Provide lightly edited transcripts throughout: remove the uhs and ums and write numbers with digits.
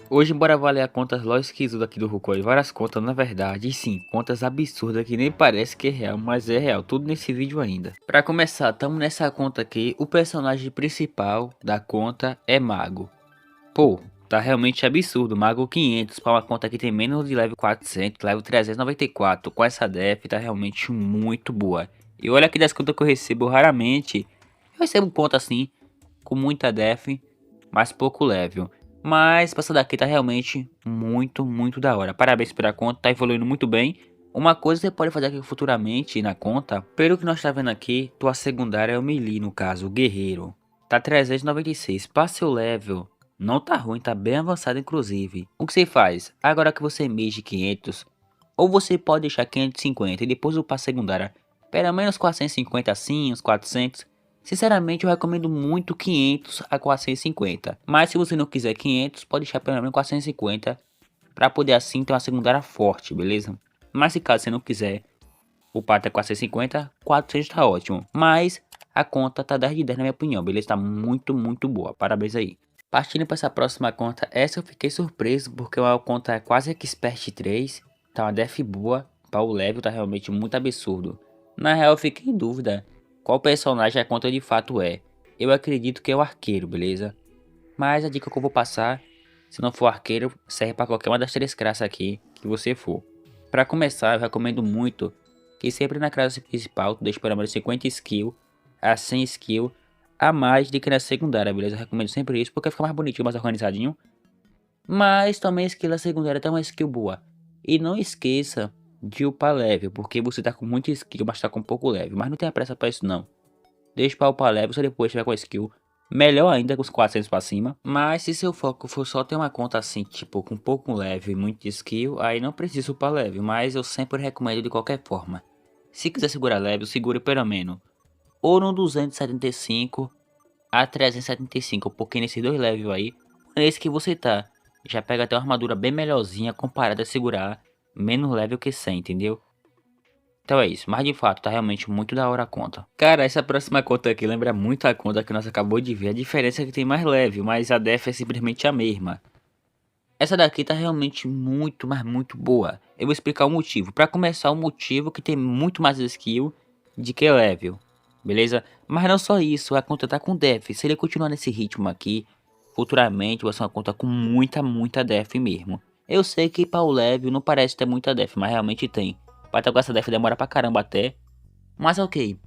Hoje bora avaliar contas LOL aqui do Rukoy. Várias contas na verdade, e sim, contas absurdas que nem parece que é real, mas é real, tudo nesse vídeo ainda. Pra começar, tamo nessa conta aqui, o personagem principal da conta é Mago. Pô, tá realmente absurdo, Mago 500 pra uma conta que tem menos de level 400, level 394, com essa def tá realmente muito boa. E olha que das contas que eu recebo raramente, eu recebo conta assim, com muita def, mas pouco level. Mas essa daqui tá realmente muito da hora. Parabéns pela conta, tá evoluindo muito bem. Uma coisa que você pode fazer aqui futuramente na conta, pelo que nós tá vendo aqui, tua secundária é o melee, no caso, o guerreiro. Tá 396, passa seu level. Não tá ruim, tá bem avançado inclusive. O que você faz? Agora que você mege 500, ou você pode deixar 550 e depois upar a secundária. Pelo menos 450 assim, uns 400. Sinceramente, eu recomendo muito 500 a 450. Mas se você não quiser 500, pode deixar pelo menos 450. Para poder assim ter uma secundária forte, beleza? Mas se caso você não quiser upar até 450, 400 tá ótimo. Mas a conta tá 10 de 10 na minha opinião, beleza? Tá muito boa. Parabéns aí. Partindo para essa próxima conta, essa eu fiquei surpreso porque é uma conta quase Expert 3. Tá uma def boa. Para o level tá realmente muito absurdo. Na real eu fiquei em dúvida qual personagem a conta de fato é. Eu acredito que é o arqueiro, beleza? Mas a dica que eu vou passar, se não for arqueiro, serve para qualquer uma das três classes aqui que você for. Para começar, eu recomendo muito que sempre na classe principal tu deixe pelo menos 50 skill a 100 skill a mais do que na secundária, beleza? Eu recomendo sempre isso porque fica mais bonitinho, mais organizadinho. Mas também a skill da secundária tá uma skill boa. E não esqueça de upar level, porque você tá com muita skill, mas tá com pouco level. Mas não tenha pressa pra isso não. Deixa pra upar level, se depois tiver com a skill. Melhor ainda com os 400 pra cima. Mas se seu foco for só ter uma conta assim, tipo, com pouco level e muito skill, aí não precisa upar level. Mas eu sempre recomendo de qualquer forma. Se quiser segurar level, segure pelo menos ou no 275 a 375, porque nesses dois levels aí, nesse que você tá, já pega até uma armadura bem melhorzinha comparada a segurar menos level que 100, entendeu? Então é isso, mas de fato tá realmente muito da hora a conta. Cara, essa próxima conta aqui lembra muito a conta que nós acabou de ver. A diferença é que tem mais level, mas a def é simplesmente a mesma. Essa daqui tá realmente muito, mas muito boa. Eu vou explicar o motivo. Para começar, o motivo que tem muito mais skill de que level, beleza? Mas não só isso, a conta tá com def. Se ele continuar nesse ritmo aqui, futuramente vai ser uma conta com muita def mesmo. Eu sei que para o level não parece ter muita def, mas realmente tem. Para estar com essa def demora pra caramba até. Mas ok.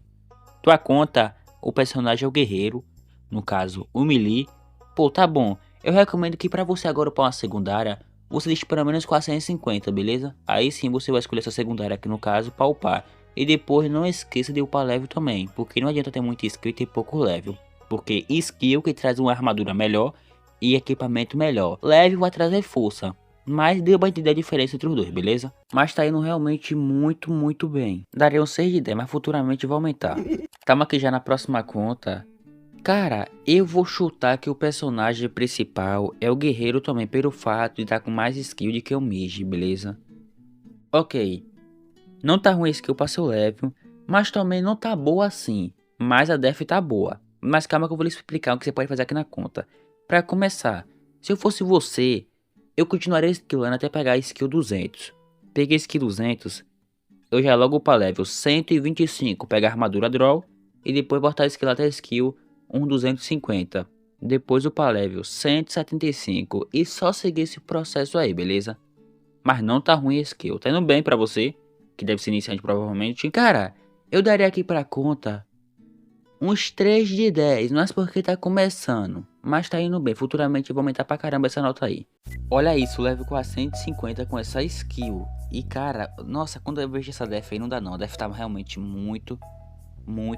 Tua conta, o personagem é o guerreiro, no caso o melee. Pô, tá bom. Eu recomendo que pra você agora upar uma secundária, você deixe pelo menos 450, beleza? Aí sim você vai escolher essa secundária aqui no caso pra upar. E depois não esqueça de upar level também, porque não adianta ter muito skill e ter pouco level. Porque skill que traz uma armadura melhor e equipamento melhor. Level vai trazer força. Mas deu pra entender a diferença entre os dois, beleza? Mas tá indo realmente muito bem. Daria um 6 de 10, mas futuramente vai aumentar. Tamo aqui já na próxima conta. Cara, eu vou chutar que o personagem principal é o guerreiro também, pelo fato de estar com mais skill do que o mage, beleza? Ok, não tá ruim a skill pra seu level, mas também não tá boa assim. Mas a def tá boa. Mas calma que eu vou lhe explicar o que você pode fazer aqui na conta. Pra começar, se eu fosse você, eu continuaria skillando até pegar a skill 200. Peguei a skill 200, eu já logo para level 125 pegar armadura draw e depois botar skill até skill 250. Depois o para level 175 e só seguir esse processo aí, beleza? Mas não tá ruim a skill, tá indo bem pra você, que deve ser iniciante provavelmente. Cara, eu daria aqui pra conta uns 3 de 10, não é porque tá começando, mas tá indo bem. Futuramente eu vou aumentar pra caramba essa nota aí. Olha isso, level 450 com essa skill. E cara, nossa, quando eu vejo essa def aí não dá não. A def tá realmente muito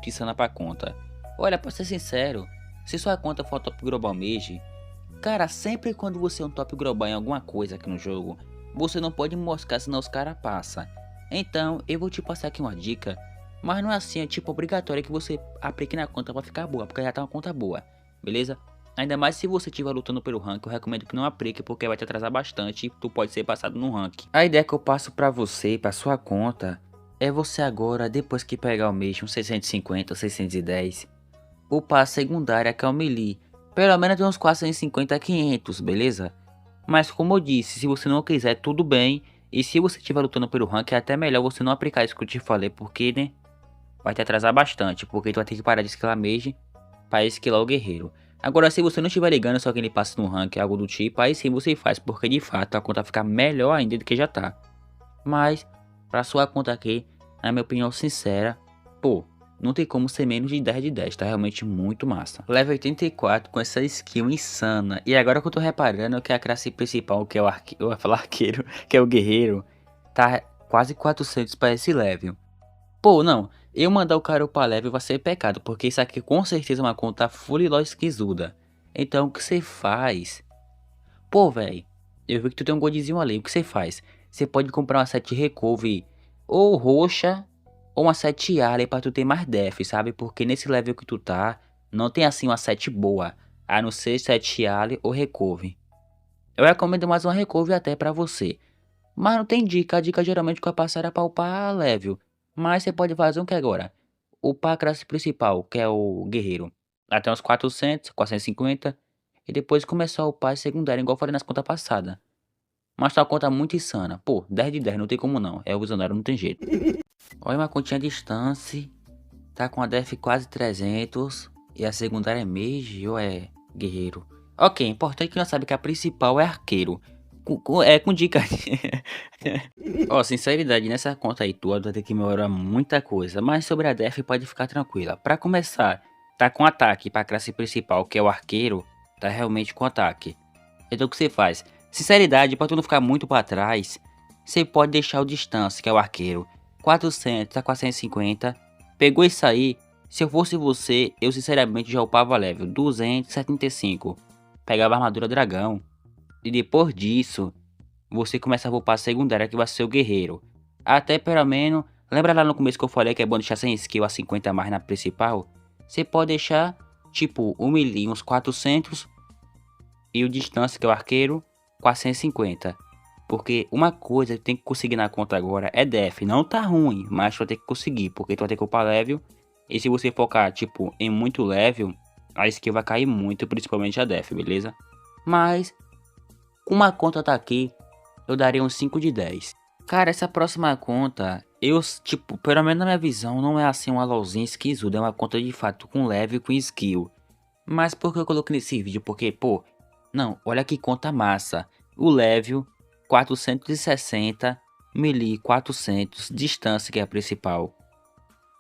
insana pra conta. Olha, pra ser sincero, se sua conta for top global mage, cara, sempre quando você é um top global em alguma coisa aqui no jogo, você não pode moscar senão os caras passam. Então eu vou te passar aqui uma dica. Mas não é assim, é tipo obrigatório que você aplique na conta pra ficar boa, porque já tá uma conta boa, beleza? Ainda mais se você estiver lutando pelo rank, eu recomendo que não aplique, porque vai te atrasar bastante e tu pode ser passado no rank. A ideia que eu passo pra você e pra sua conta é você agora, depois que pegar o mesmo 650 ou 610, upar a secundária que é o melee, pelo menos de uns 450 a 500, beleza? Mas como eu disse, se você não quiser, tudo bem. E se você estiver lutando pelo rank, é até melhor você não aplicar isso que eu te falei, porque, né, vai te atrasar bastante, porque tu vai ter que parar de esquilar mage para esquilar o guerreiro. Agora, se você não estiver ligando, só que ele passa no rank, algo do tipo, aí sim você faz, porque de fato a conta fica melhor ainda do que já tá. Mas, pra sua conta aqui, na minha opinião sincera, pô, não tem como ser menos de 10 de 10, tá realmente muito massa. Level 84 com essa skill insana. E agora que eu tô reparando que a classe principal, que é o arqueiro, eu ia falar arqueiro, que é o guerreiro, tá quase 400 para esse level. Pô, não, eu mandar o cara upar level vai ser pecado, porque isso aqui com certeza é uma conta full esquizuda. Então o que você faz? Pô, velho, eu vi que tu tem um godzinho ali, o que você faz? Você pode comprar uma set recovery ou roxa ou uma set ali pra tu ter mais def, sabe? Porque nesse level que tu tá, não tem assim uma set boa, a não ser set ali ou recovery. Eu recomendo mais uma recovery até pra você. Mas não tem dica, a dica geralmente que eu passar é pra upar level. Mas você pode fazer um que agora. Upar a classe principal, que é o guerreiro. Até uns 400, 450. E depois começar a upar a secundária, igual eu falei nas contas passadas. Mas tá uma conta muito insana. Pô, 10 de 10, não tem como não. É o visionário, não tem jeito. Olha uma continha distância. Tá com a def quase 300. E a secundária é mage ou é guerreiro? Ok, importante que nós sabe que a principal é arqueiro. Com dica. Ó, sinceridade, nessa conta aí tua vai ter que melhorar muita coisa, mas sobre a def pode ficar tranquila. Pra começar, tá com ataque pra classe principal, que é o arqueiro, tá realmente com ataque. Então o que você faz? Sinceridade, pra tu não ficar muito pra trás, você pode deixar o distância, que é o arqueiro, 400 a 450. Pegou isso aí, se eu fosse você, eu sinceramente já upava level 275. Pegava a armadura dragão. E depois disso, você começa a upar a secundária, que vai ser o guerreiro. Até pelo menos, lembra lá no começo que eu falei que é bom deixar sem skill a 50 a mais na principal? Você pode deixar, tipo, o melee uns 400 e o distância, que é o arqueiro, 450. Porque uma coisa que tem que conseguir na conta agora é def. Não tá ruim, mas tu vai ter que conseguir, porque tu vai ter que upar level. E se você focar, tipo, em muito level, a skill vai cair muito, principalmente a def, beleza? Mas, com uma conta tá aqui, eu daria uns 5 de 10. Cara, essa próxima conta, eu, tipo, pelo menos na minha visão, não é assim uma LOLzinha esquizuda, é uma conta de fato com level e com skill. Mas por que eu coloquei nesse vídeo? Porque, pô, não, olha que conta massa. O level 460, melee 400, distância que é a principal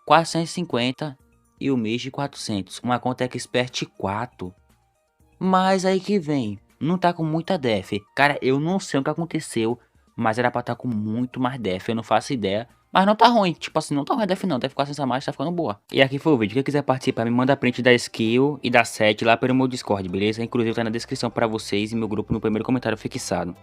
450 e o mage 400. Uma conta expert 4. Mas aí que vem, não tá com muita def. Cara, eu não sei o que aconteceu, mas era pra tá com muito mais def, eu não faço ideia. Mas não tá ruim, tipo assim, não tá ruim a def não, def 400 a mais tá ficando boa. E aqui foi o vídeo, quem quiser participar me manda print da skill e da set lá pelo meu Discord, beleza? Inclusive tá na descrição pra vocês e meu grupo no primeiro comentário fixado.